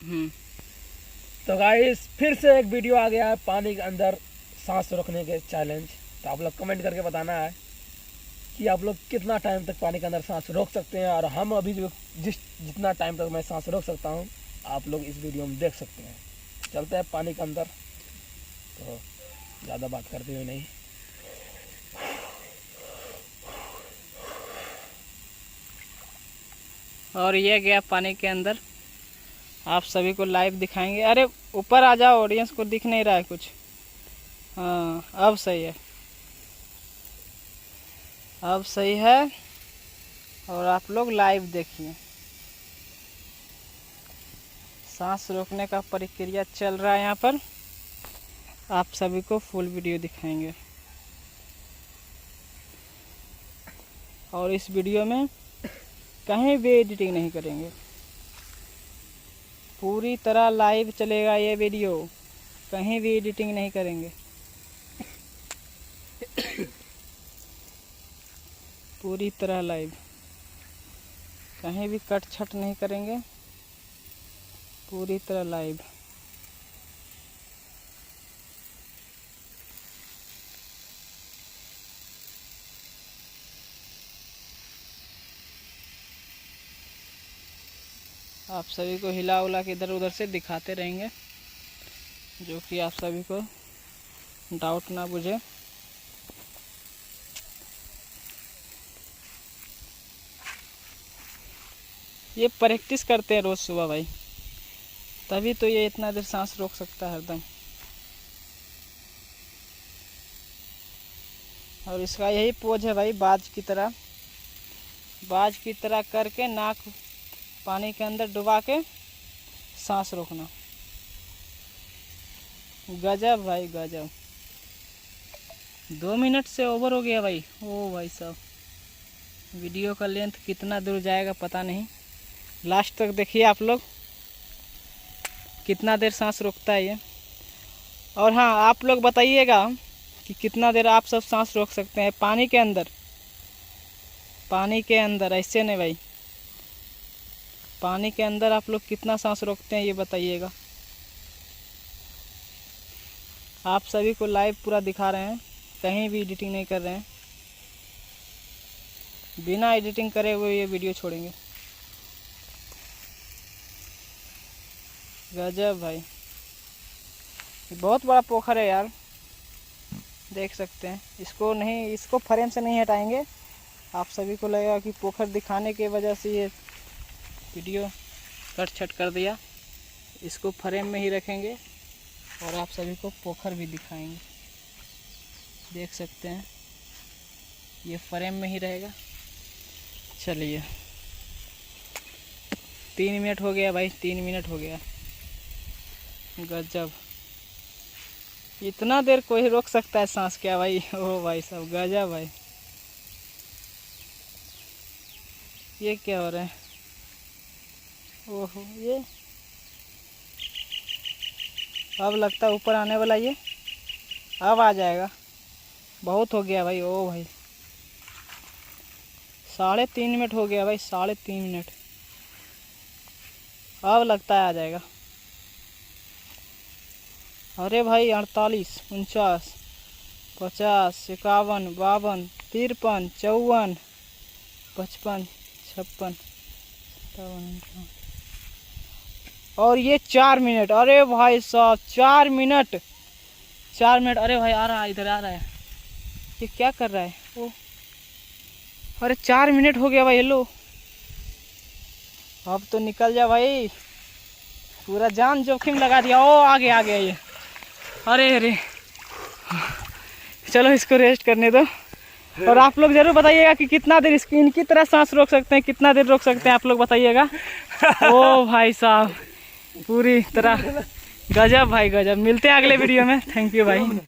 तो गाइस फिर से एक वीडियो आ गया है पानी के अंदर सांस रोकने के चैलेंज। तो आप लोग कमेंट करके बताना है कि आप लोग कितना टाइम तक पानी के अंदर सांस रोक सकते हैं, और हम अभी जो जितना टाइम तक मैं सांस रोक सकता हूँ आप लोग इस वीडियो में देख सकते हैं। चलते हैं पानी के अंदर, तो ज़्यादा बात करते हुए नहीं। और ये गया पानी के अंदर, आप सभी को लाइव दिखाएंगे। अरे ऊपर आ जाओ, ऑडियंस को दिख नहीं रहा है कुछ। हाँ अब सही है, अब सही है। और आप लोग लाइव देखिए, सांस रोकने का प्रक्रिया चल रहा है यहाँ पर। आप सभी को फुल वीडियो दिखाएंगे, और इस वीडियो में कहीं भी एडिटिंग नहीं करेंगे, पूरी तरह लाइव चलेगा ये वीडियो, कहीं भी एडिटिंग नहीं करेंगे। पूरी तरह लाइव, कहीं भी कट छट नहीं करेंगे, पूरी तरह लाइव। आप सभी को हिला उला के इधर उधर से दिखाते रहेंगे, जो कि आप सभी को डाउट ना बुझे। ये प्रैक्टिस करते हैं रोज सुबह भाई, तभी तो ये इतना देर सांस रोक सकता है हरदम। और इसका यही पोज है भाई, बाज की तरह, बाज की तरह करके नाक पानी के अंदर डुबा के सांस रोकना। गजब भाई गजब। 2 मिनट से ओवर हो गया भाई। ओ भाई साहब, वीडियो का लेंथ कितना दूर जाएगा पता नहीं। लास्ट तक देखिए आप लोग, कितना देर सांस रोकता है ये। और हाँ, आप लोग बताइएगा कि कितना देर आप सब सांस रोक सकते हैं पानी के अंदर। पानी के अंदर, ऐसे नहीं भाई, पानी के अंदर आप लोग कितना सांस रोकते हैं ये बताइएगा। आप सभी को लाइव पूरा दिखा रहे हैं, कहीं भी एडिटिंग नहीं कर रहे हैं, बिना एडिटिंग करे हुए ये वीडियो छोड़ेंगे। गजब भाई, ये बहुत बड़ा पोखर है यार, देख सकते हैं। इसको फ्रेम से नहीं हटाएंगे। आप सभी को लगेगा कि पोखर दिखाने के वजह से ये वीडियो कट छट कर दिया। इसको फ्रेम में ही रखेंगे और आप सभी को पोखर भी दिखाएंगे। देख सकते हैं, ये फ्रेम में ही रहेगा। चलिए 3 मिनट हो गया भाई, 3 मिनट हो गया। गजब, इतना देर कोई रोक सकता है सांस क्या भाई। ओ भाई साहब गजब भाई। ये क्या हो रहा है, ओहो, ये अब लगता है ऊपर आने वाला, ये अब आ जाएगा। बहुत हो गया भाई। ओ भाई 3.5 मिनट हो गया भाई, 3.5 मिनट। अब लगता है आ जाएगा। अरे भाई 48, 49, 50, 51, 52, 53, 54, 55, 56, 57, और ये 4 मिनट। अरे भाई साहब 4 मिनट, 4 मिनट। अरे भाई आ रहा है, इधर आ रहा है। ये क्या कर रहा है? ओ अरे 4 मिनट हो गया भाई। हेलो, अब तो निकल जा भाई, पूरा जान जोखिम लगा दिया। ओ आ गया ये। अरे चलो इसको रेस्ट करने दो। और आप लोग जरूर बताइएगा कि कितना देर इनकी तरह सांस रोक सकते हैं, कितना देर रोक सकते हैं, आप लोग बताइएगा। ओ भाई साहब पूरी तरह गजब भाई गजब। मिलते हैं अगले वीडियो में। थैंक यू भाई।